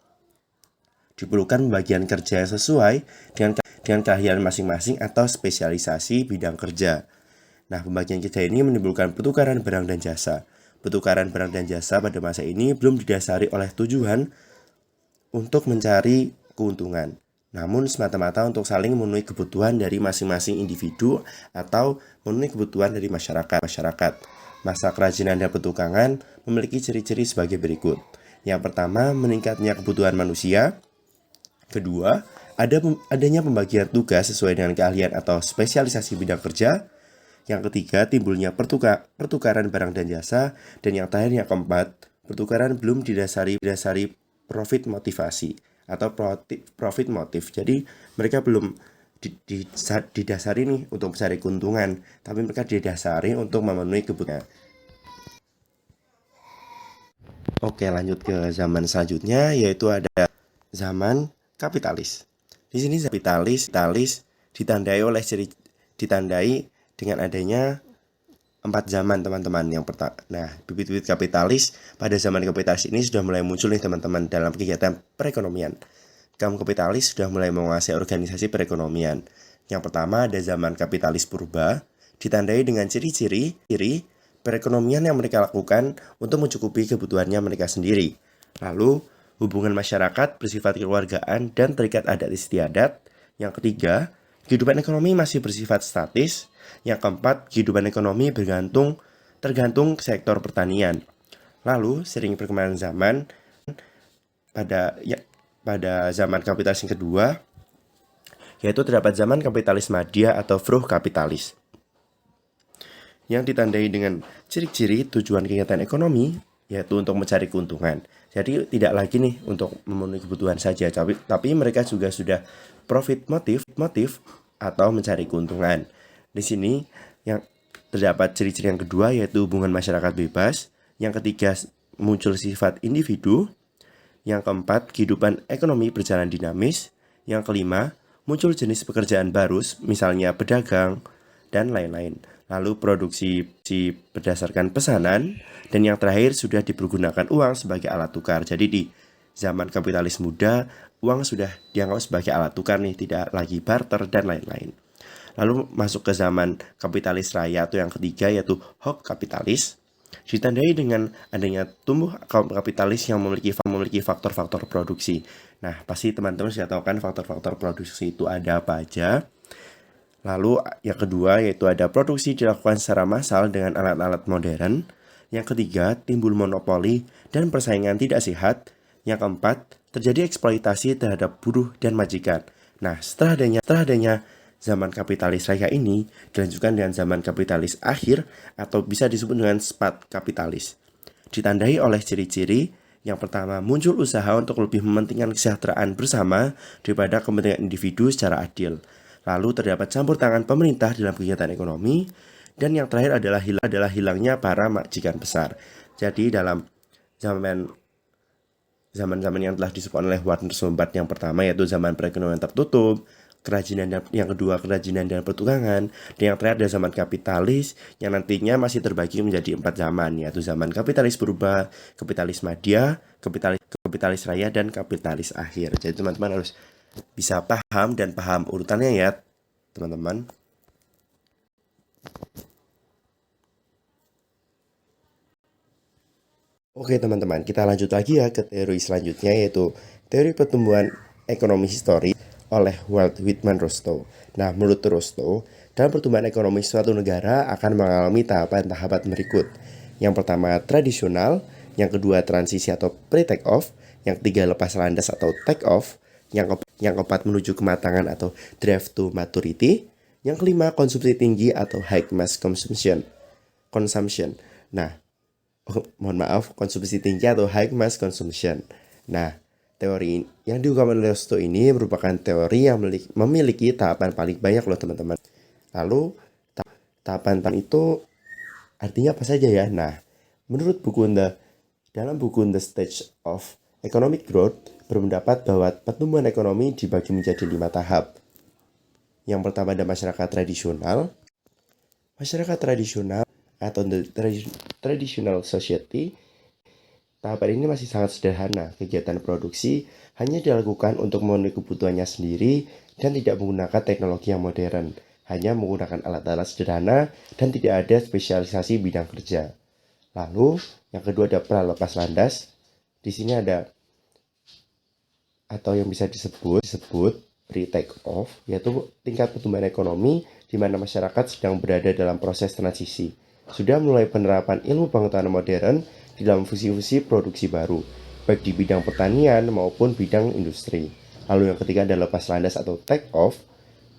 diperlukan pembagian kerja yang sesuai dengan keahlian masing-masing atau spesialisasi bidang kerja. Nah, pembagian kerja ini menimbulkan pertukaran barang dan jasa. Pertukaran barang dan jasa pada masa ini belum didasari oleh tujuan untuk mencari keuntungan, namun semata-mata untuk saling memenuhi kebutuhan dari masing-masing individu atau memenuhi kebutuhan dari masyarakat. Masa kerajinan dan pertukangan memiliki ciri-ciri sebagai berikut. Yang pertama, meningkatnya kebutuhan manusia. Kedua, adanya pembagian tugas sesuai dengan keahlian atau spesialisasi bidang kerja. Yang ketiga, timbulnya pertukaran barang dan jasa. Dan yang terakhir, yang keempat, pertukaran belum didasari profit motivasi atau profit motif. Jadi mereka belum didasari nih untuk mencari keuntungan, tapi mereka didasari untuk memenuhi kebutuhan. Oke, lanjut ke zaman selanjutnya, yaitu ada zaman kapitalis. Di sini kapitalis ditandai dengan adanya 4 zaman, teman-teman. Bibit-bibit kapitalis pada zaman kapitalis ini sudah mulai muncul nih, teman-teman, dalam kegiatan perekonomian. Kaum kapitalis sudah mulai menguasai organisasi perekonomian. Yang pertama ada zaman kapitalis purba, ditandai dengan ciri-ciri perekonomian yang mereka lakukan untuk mencukupi kebutuhannya mereka sendiri. Lalu hubungan masyarakat bersifat kekeluargaan dan terikat adat istiadat. Yang ketiga, kehidupan ekonomi masih bersifat statis. Yang keempat, kehidupan ekonomi tergantung sektor pertanian. Lalu, sering perkembangan zaman pada zaman kapitalis yang kedua, yaitu terdapat zaman kapitalis madya atau fruh kapitalis, yang ditandai dengan ciri-ciri tujuan kegiatan ekonomi, yaitu untuk mencari keuntungan. Jadi tidak lagi nih untuk memenuhi kebutuhan saja, tapi mereka juga sudah profit motif atau mencari keuntungan. Di sini yang terdapat ciri-ciri yang kedua, yaitu hubungan masyarakat bebas. Yang ketiga, muncul sifat individu. Yang keempat, kehidupan ekonomi berjalan dinamis. Yang kelima, muncul jenis pekerjaan baru, misalnya pedagang dan lain-lain. Lalu produksi berdasarkan pesanan, dan yang terakhir sudah dipergunakan uang sebagai alat tukar. Jadi di zaman kapitalis muda, uang sudah dianggap sebagai alat tukar nih, tidak lagi barter dan lain-lain. Lalu masuk ke zaman kapitalis raya atau yang ketiga, yaitu hock kapitalis, ditandai dengan adanya tumbuh kaum kapitalis yang memiliki faktor-faktor produksi. Nah, pasti teman-teman sudah tahu kan faktor-faktor produksi itu ada apa aja. Lalu yang kedua, yaitu ada produksi dilakukan secara massal dengan alat-alat modern. Yang ketiga, timbul monopoli dan persaingan tidak sehat. Yang keempat, terjadi eksploitasi terhadap buruh dan majikan. Nah, setelah adanya zaman kapitalis raya ini, dilanjutkan dengan zaman kapitalis akhir atau bisa disebut dengan spat kapitalis. Ditandai oleh ciri-ciri. Yang pertama, muncul usaha untuk lebih mementingkan kesejahteraan bersama daripada kepentingan individu secara adil. Lalu terdapat campur tangan pemerintah dalam kegiatan ekonomi. Dan yang terakhir adalah hilangnya para majikan besar. Jadi dalam zaman yang telah disebut oleh Wanda Sumbart yang pertama, yaitu zaman perekonomian tertutup, kerajinan dan pertukangan, dan yang terakhir adalah zaman kapitalis yang nantinya masih terbagi menjadi 4 zaman, yaitu zaman kapitalis purba, kapitalis madya, kapitalis raya, dan kapitalis akhir. Jadi teman-teman harus bisa paham dan paham urutannya ya teman-teman. Oke teman-teman, kita lanjut lagi ya ke teori selanjutnya, yaitu teori pertumbuhan ekonomi historis oleh Walt Whitman Rostow. Nah, menurut Rostow, dalam pertumbuhan ekonomi suatu negara akan mengalami tahapan-tahapan berikut. Yang pertama tradisional, yang kedua transisi atau pre-take off, yang ketiga lepas landas atau take off, yang keempat menuju kematangan atau drive to maturity, yang kelima konsumsi tinggi atau high mass consumption. Nah, konsumsi tinggi atau high mass consumption. Nah, teori yang diungkapkan oleh Rostow ini merupakan teori yang memiliki tahapan paling banyak loh teman-teman. Lalu, tahapan itu artinya apa saja ya? Nah, menurut dalam buku The Stage of Economic Growth berpendapat bahwa pertumbuhan ekonomi dibagi menjadi 5 tahap. Yang pertama ada masyarakat tradisional. Masyarakat tradisional atau the traditional society. Tahapan ini masih sangat sederhana. Kegiatan produksi hanya dilakukan untuk memenuhi kebutuhannya sendiri dan tidak menggunakan teknologi yang modern. Hanya menggunakan alat-alat sederhana dan tidak ada spesialisasi bidang kerja. Lalu, yang kedua ada pra-lepas landas. Di sini ada atau yang bisa disebut pre-take off, yaitu tingkat pertumbuhan ekonomi di mana masyarakat sedang berada dalam proses transisi. Sudah mulai penerapan ilmu pengetahuan modern di dalam fusi-fusi produksi baru, baik di bidang pertanian maupun bidang industri. Lalu yang ketiga adalah lepas landas atau take off,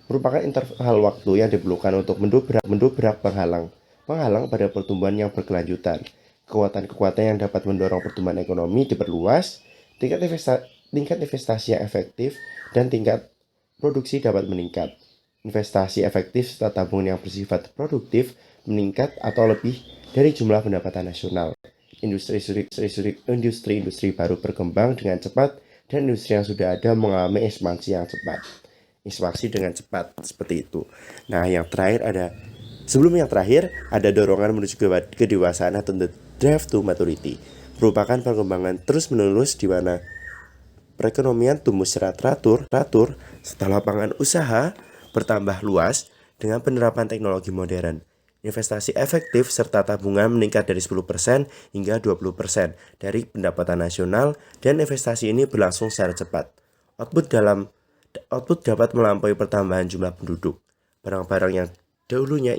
merupakan interval waktu yang diperlukan untuk mendobrak penghalang pada pertumbuhan yang berkelanjutan. Kekuatan-kekuatan yang dapat mendorong pertumbuhan ekonomi diperluas, tingkat investasi yang efektif, dan tingkat produksi dapat meningkat. Investasi efektif serta tabungan yang bersifat produktif meningkat atau lebih dari jumlah pendapatan nasional. Industri baru berkembang dengan cepat dan industri yang sudah ada mengalami ekspansi dengan cepat seperti itu. Nah, sebelum yang terakhir ada dorongan menuju kedewasaan atau the drive to maturity. Merupakan perkembangan terus-menerus di mana perekonomian tumbuh secara teratur setelah lapangan usaha bertambah luas dengan penerapan teknologi modern. Investasi efektif serta tabungan meningkat dari 10% hingga 20% dari pendapatan nasional dan investasi ini berlangsung secara cepat. Output dapat melampaui pertambahan jumlah penduduk. Barang-barang yang dahulunya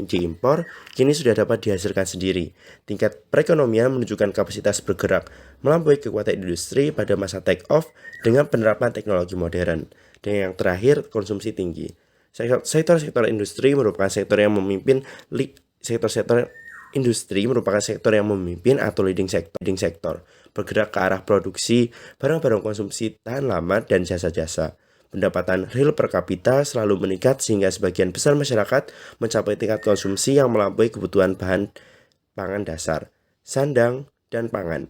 diimpor kini sudah dapat dihasilkan sendiri. Tingkat perekonomian menunjukkan kapasitas bergerak melampaui kekuatan industri pada masa take off dengan penerapan teknologi modern. Dan yang terakhir, konsumsi tinggi. Sektor industri merupakan sektor yang memimpin atau leading sektor, bergerak ke arah produksi barang-barang konsumsi tahan lama dan jasa-jasa. Pendapatan real per kapita selalu meningkat sehingga sebagian besar masyarakat mencapai tingkat konsumsi yang melampaui kebutuhan bahan pangan dasar, sandang, dan pangan.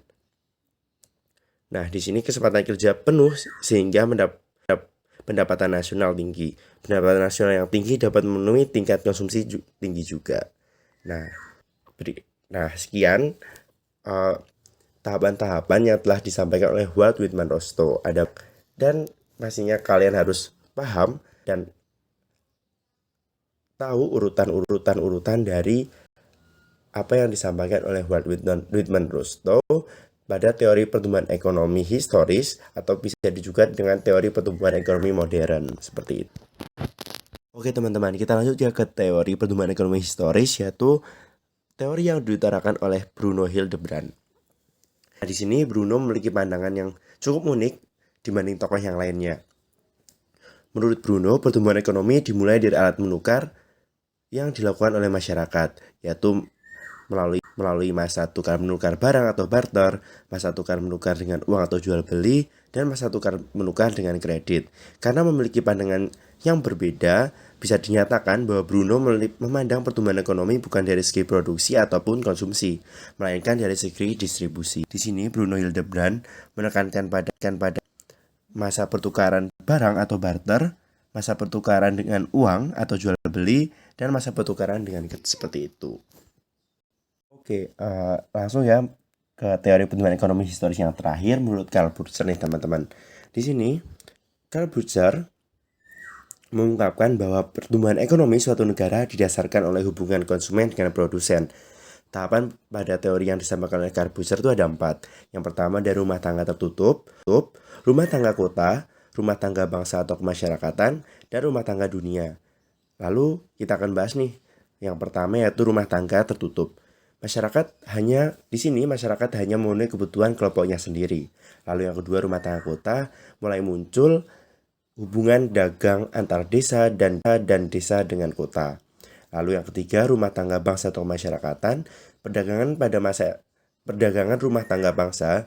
Nah, di sini kesempatan kerja penuh sehingga pendapatan nasional tinggi. Pendapatan nasional yang tinggi dapat memenuhi tingkat konsumsi tinggi juga. Nah, sekian tahapan-tahapan yang telah disampaikan oleh Walt Whitman Rostow. Dan pastinya kalian harus paham dan tahu urutan dari apa yang disampaikan oleh Walt Whitman Rostow pada teori pertumbuhan ekonomi historis atau bisa juga dengan teori pertumbuhan ekonomi modern seperti itu. Oke teman-teman, kita lanjut ya ke teori pertumbuhan ekonomi historis, yaitu teori yang diutarakan oleh Bruno Hildebrand. Nah, di sini Bruno memiliki pandangan yang cukup unik dibanding tokoh yang lainnya. Menurut Bruno, pertumbuhan ekonomi dimulai dari alat menukar yang dilakukan oleh masyarakat, yaitu melalui masa tukar menukar barang atau barter, masa tukar menukar dengan uang atau jual beli, dan masa tukar menukar dengan kredit. Karena memiliki pandangan yang berbeda, bisa dinyatakan bahwa Bruno memandang pertumbuhan ekonomi bukan dari segi produksi ataupun konsumsi, melainkan dari segi distribusi. Di sini Bruno Hildebrand menekankan pada masa pertukaran barang atau barter masa pertukaran dengan uang atau jual beli, dan masa pertukaran dengan seperti itu. Oke, langsung ya ke teori pertumbuhan ekonomi historis yang terakhir menurut Karl Burzer nih teman-teman. Di sini Karl Burzer mengungkapkan bahwa pertumbuhan ekonomi suatu negara didasarkan oleh hubungan konsumen dengan produsen. Tahapan pada teori yang disampaikan oleh Karl Burzer itu ada 4. Yang pertama dari rumah tangga tertutup, rumah tangga kota, rumah tangga bangsa atau kemasyarakatan, dan rumah tangga dunia. Lalu kita akan bahas nih. Yang pertama yaitu rumah tangga tertutup. Masyarakat hanya memenuhi kebutuhan kelompoknya sendiri. Lalu yang kedua rumah tangga kota, mulai muncul hubungan dagang antar desa dan desa dengan kota. Lalu yang ketiga rumah tangga bangsa atau masyarakatan, perdagangan rumah tangga bangsa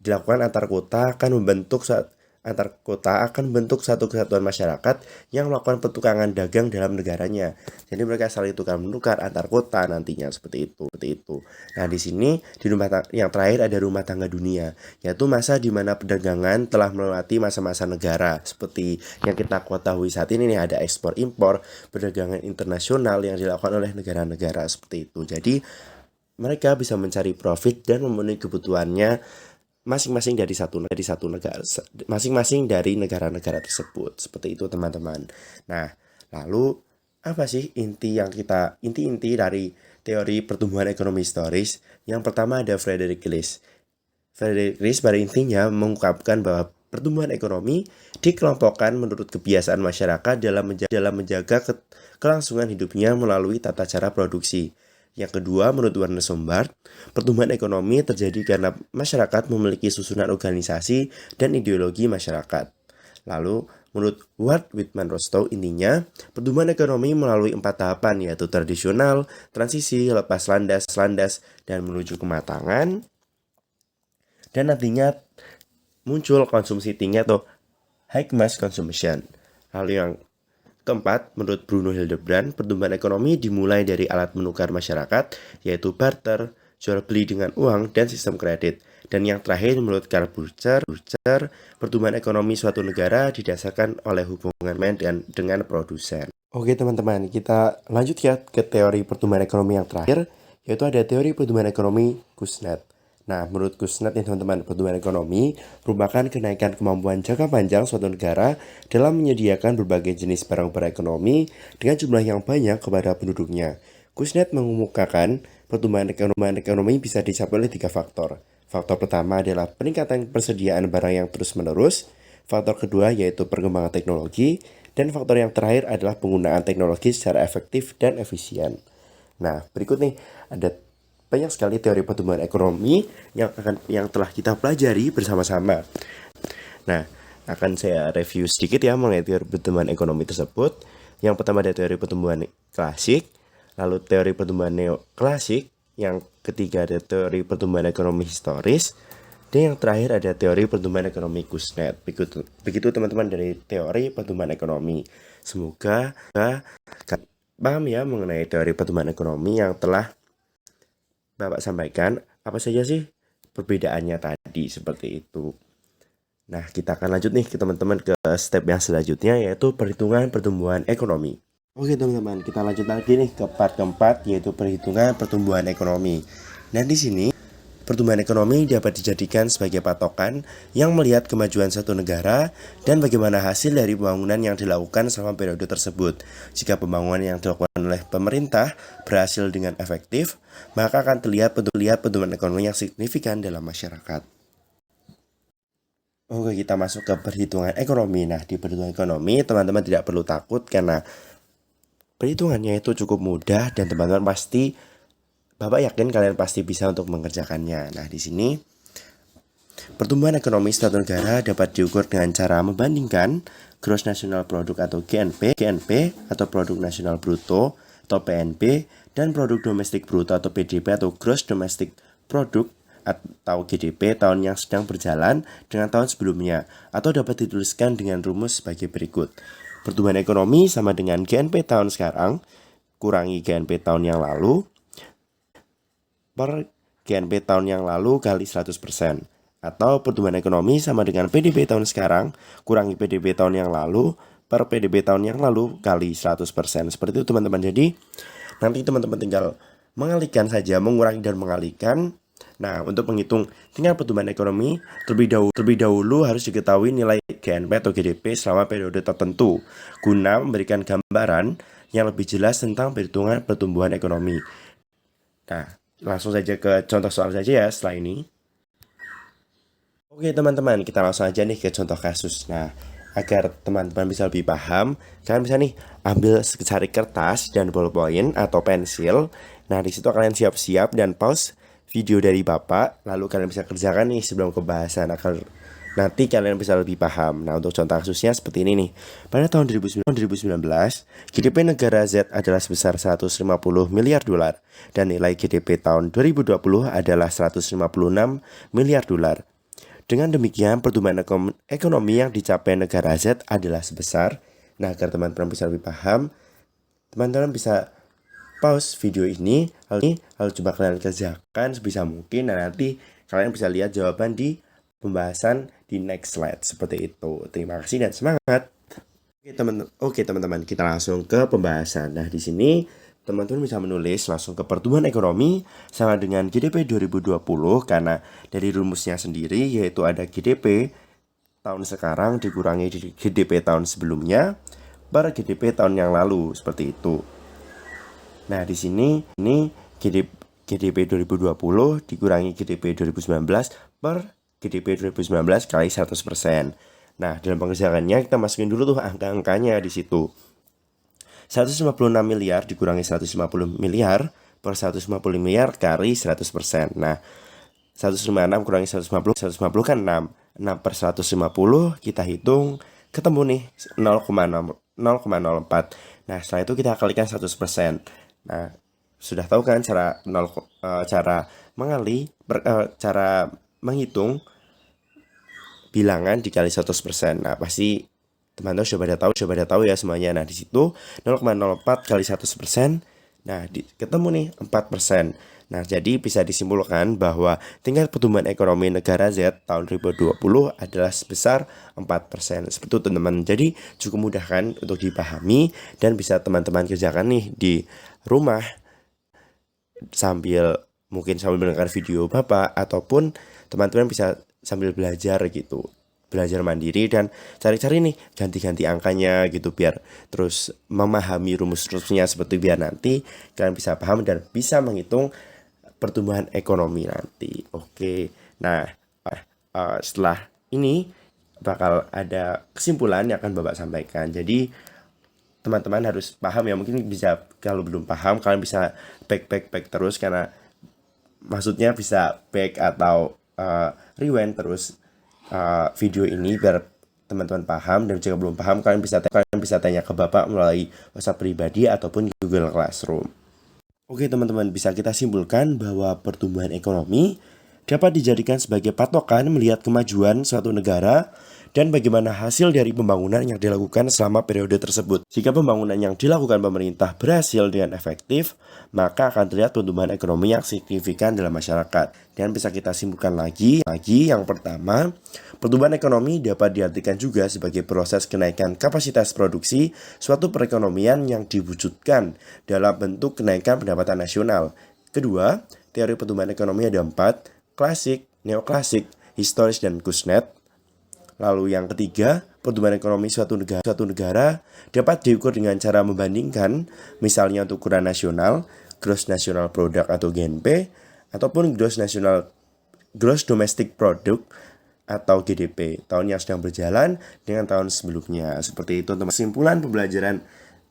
dilakukan antar kota akan membentuk satu kesatuan masyarakat yang melakukan pertukaran dagang dalam negaranya. Jadi mereka saling tukar menukar antar kota nantinya seperti itu. Nah, di sini yang terakhir ada rumah tangga dunia, yaitu masa di mana perdagangan telah melewati masa-masa negara. Seperti yang kita ketahui saat ini nih, ada ekspor impor, perdagangan internasional yang dilakukan oleh negara-negara seperti itu. Jadi mereka bisa mencari profit dan memenuhi kebutuhannya masing-masing dari negara tersebut. Seperti itu teman-teman. Nah, lalu apa sih inti dari teori pertumbuhan ekonomi historis? Yang pertama ada Frederick Ries. Frederick Ries pada intinya mengungkapkan bahwa pertumbuhan ekonomi dikelompokkan menurut kebiasaan masyarakat dalam menjaga kelangsungan hidupnya melalui tata cara produksi. Yang kedua, menurut Werner Sombart, pertumbuhan ekonomi terjadi karena masyarakat memiliki susunan organisasi dan ideologi masyarakat. Lalu, menurut Ward Whitman Rostow, intinya, pertumbuhan ekonomi melalui 4 tahapan, yaitu tradisional, transisi, lepas landas, dan menuju kematangan. Dan nantinya muncul konsumsi tinggi atau high mass consumption. Lalu yang keempat, menurut Bruno Hildebrand, pertumbuhan ekonomi dimulai dari alat menukar masyarakat, yaitu barter, jual beli dengan uang, dan sistem kredit. Dan yang terakhir, menurut Karl Burzer, pertumbuhan ekonomi suatu negara didasarkan oleh hubungan dengan produsen. Oke teman-teman, kita lanjut ya ke teori pertumbuhan ekonomi yang terakhir, yaitu ada teori pertumbuhan ekonomi Kuznets. Nah, menurut Kuznets nih teman-teman, pertumbuhan ekonomi merupakan kenaikan kemampuan jangka panjang suatu negara dalam menyediakan berbagai jenis barang-barang ekonomi dengan jumlah yang banyak kepada penduduknya. Kuznets mengemukakan pertumbuhan ekonomi bisa dicapai oleh 3 faktor. Faktor pertama adalah peningkatan persediaan barang yang terus-menerus. Faktor kedua yaitu perkembangan teknologi. Dan faktor yang terakhir adalah penggunaan teknologi secara efektif dan efisien. Nah, berikut nih ada banyak sekali teori pertumbuhan ekonomi yang telah kita pelajari bersama-sama. Nah, akan saya review sedikit ya mengenai teori pertumbuhan ekonomi tersebut. Yang pertama ada teori pertumbuhan klasik, lalu teori pertumbuhan neoklasik, yang ketiga ada teori pertumbuhan ekonomi historis, dan yang terakhir ada teori pertumbuhan ekonomi Kuznets. Begitu teman-teman dari teori pertumbuhan ekonomi. Semoga paham ya mengenai teori pertumbuhan ekonomi yang telah Bapak sampaikan. Apa saja sih perbedaannya tadi seperti itu. Nah, kita akan lanjut nih ke teman-teman ke step yang selanjutnya, yaitu perhitungan pertumbuhan ekonomi. Oke teman-teman, kita lanjut lagi nih ke part keempat, yaitu perhitungan pertumbuhan ekonomi. Nah, di sini pertumbuhan ekonomi dapat dijadikan sebagai patokan yang melihat kemajuan suatu negara dan bagaimana hasil dari pembangunan yang dilakukan selama periode tersebut. Jika pembangunan yang dilakukan oleh pemerintah berhasil dengan efektif, maka akan terlihat pertumbuhan ekonomi yang signifikan dalam masyarakat. Oke, kita masuk ke perhitungan ekonomi. Nah, di perhitungan ekonomi, teman-teman tidak perlu takut karena perhitungannya itu cukup mudah dan teman-teman Bapak yakin kalian pasti bisa untuk mengerjakannya. Nah, di sini pertumbuhan ekonomi suatu negara dapat diukur dengan cara membandingkan Gross National Product atau GNP atau Produk Nasional Bruto atau PNB, dan Produk Domestik Bruto atau PDB atau Gross Domestic Product atau GDP tahun yang sedang berjalan dengan tahun sebelumnya, atau dapat dituliskan dengan rumus sebagai berikut. Pertumbuhan ekonomi sama dengan GNP tahun sekarang kurangi GNP tahun yang lalu per GNP tahun yang lalu kali 100%. Atau pertumbuhan ekonomi sama dengan PDB tahun sekarang kurangi PDB tahun yang lalu per PDB tahun yang lalu kali 100%. Seperti itu teman-teman. Jadi nanti teman-teman tinggal mengalihkan saja, mengurangi dan mengalihkan. Nah, untuk menghitung tingkat pertumbuhan ekonomi, terlebih dahulu harus diketahui nilai GNP atau GDP selama periode tertentu, guna memberikan gambaran yang lebih jelas tentang perhitungan pertumbuhan ekonomi. Nah, langsung saja ke contoh soal saja ya setelah ini. Oke teman-teman, kita langsung aja nih ke contoh kasus. Nah, agar teman-teman bisa lebih paham, kalian bisa nih ambil secari kertas dan ballpoint atau pensil. Nah, di situ kalian siap-siap dan pause video dari Bapak, lalu kalian bisa kerjakan nih sebelum ke bahasan agar nanti kalian bisa lebih paham. Nah, untuk contoh kasusnya seperti ini nih. Pada tahun 2019, GDP negara Z adalah sebesar 150 miliar dolar dan nilai GDP tahun 2020 adalah 156 miliar dolar. Dengan demikian, pertumbuhan ekonomi yang dicapai negara Z adalah sebesar. Nah, agar teman-teman bisa lebih paham, teman-teman bisa pause video ini, lalu coba kalian kerjakan sebisa mungkin, dan nanti kalian bisa lihat jawaban di pembahasan di next slide. Seperti itu. Terima kasih dan semangat. Oke teman-teman, kita langsung ke pembahasan. Nah, di sini teman-teman bisa menulis langsung ke pertumbuhan ekonomi sama dengan GDP 2020 karena dari rumusnya sendiri yaitu ada GDP tahun sekarang dikurangi GDP tahun sebelumnya per GDP tahun yang lalu, seperti itu. Nah, di sini ini GDP 2020 dikurangi GDP 2019 per GDP 2019 kali 100%. Nah, dalam pengerjaannya kita masukin dulu tuh angka-angkanya di situ. 156 miliar dikurangi 150 miliar per 150 miliar kali 100%. Nah, 156 kurangi 150 kan 6. 6 per 150 kita hitung ketemu nih 0,04. Nah, setelah itu kita kalikan 100%. Nah, sudah tahu kan cara cara menghitung bilangan dikali 100%. Nah, pasti teman-teman sudah pada tahu ya semuanya. Nah, di situ 0,04 kali 100%. Nah, ketemu nih 4%. Nah, jadi bisa disimpulkan bahwa tingkat pertumbuhan ekonomi negara Z tahun 2020 adalah sebesar 4%. Seperti itu teman-teman. Jadi cukup mudah kan untuk dipahami dan bisa teman-teman kerjakan nih di rumah mungkin sambil mendengar video Bapak, ataupun teman-teman bisa sambil belajar gitu. Belajar mandiri dan cari-cari nih ganti-ganti angkanya gitu biar terus memahami rumus-rumusnya, seperti biar nanti kalian bisa paham dan bisa menghitung pertumbuhan ekonomi nanti. Oke. Nah, setelah ini bakal ada kesimpulan yang akan Bapak sampaikan. Jadi teman-teman harus paham ya, mungkin bisa kalau belum paham kalian bisa back terus, karena maksudnya bisa back atau rewind terus video ini biar teman-teman paham, dan jika belum paham kalian bisa tanya ke Bapak melalui WhatsApp pribadi ataupun Google Classroom. Oke teman-teman, bisa kita simpulkan bahwa pertumbuhan ekonomi dapat dijadikan sebagai patokan melihat kemajuan suatu negara dan bagaimana hasil dari pembangunan yang dilakukan selama periode tersebut. Jika pembangunan yang dilakukan pemerintah berhasil dengan efektif, maka akan terlihat pertumbuhan ekonomi yang signifikan dalam masyarakat. Dan bisa kita simpulkan lagi yang pertama, pertumbuhan ekonomi dapat diartikan juga sebagai proses kenaikan kapasitas produksi suatu perekonomian yang diwujudkan dalam bentuk kenaikan pendapatan nasional. Kedua, teori pertumbuhan ekonomi ada 4, klasik, neoklasik, historis, dan Kuznets. Lalu yang ketiga, pertumbuhan ekonomi suatu negara dapat diukur dengan cara membandingkan, misalnya untuk ukuran nasional, Gross National Product atau GNP, ataupun Gross Domestic Product atau GDP, tahun yang sedang berjalan dengan tahun sebelumnya. Seperti itu teman. Kesimpulan pembelajaran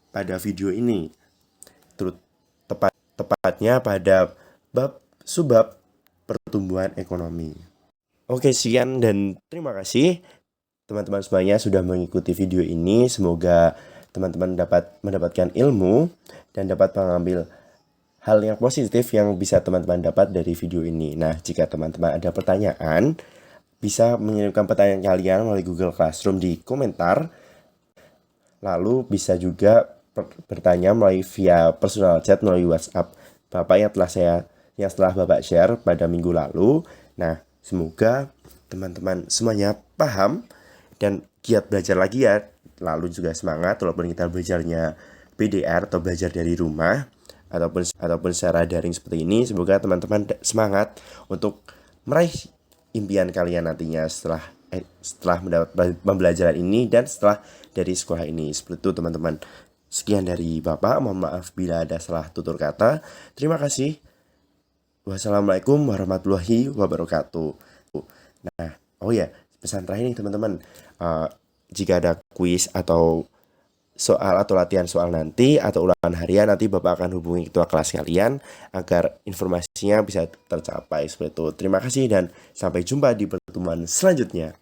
pada video ini, tepatnya pada subbab pertumbuhan ekonomi. Oke, sekian dan terima kasih teman-teman semuanya sudah mengikuti video ini. Semoga teman-teman dapat mendapatkan ilmu dan dapat mengambil hal yang positif yang bisa teman-teman dapat dari video ini. Nah, jika teman-teman ada pertanyaan, bisa mengirimkan pertanyaan kalian melalui Google Classroom di komentar. Lalu bisa juga bertanya via personal chat melalui WhatsApp Bapak yang setelah Bapak share pada minggu lalu. Nah, semoga teman-teman semuanya paham dan giat belajar lagi ya lalu juga semangat walaupun kita belajarnya PDR atau belajar dari rumah ataupun secara daring seperti ini. Semoga teman-teman semangat untuk meraih impian kalian nantinya setelah mendapat pembelajaran ini dan setelah dari sekolah ini. Seperti itu teman-teman. Sekian dari Bapak, mohon maaf bila ada salah tutur kata. Terima kasih. Wassalamualaikum warahmatullahi wabarakatuh. Nah, oh ya, pesan terakhir nih teman-teman. Jika ada kuis atau soal atau latihan soal nanti atau ulangan harian, nanti Bapak akan hubungi ketua kelas kalian agar informasinya bisa tercapai seperti itu. Terima kasih dan sampai jumpa di pertemuan selanjutnya.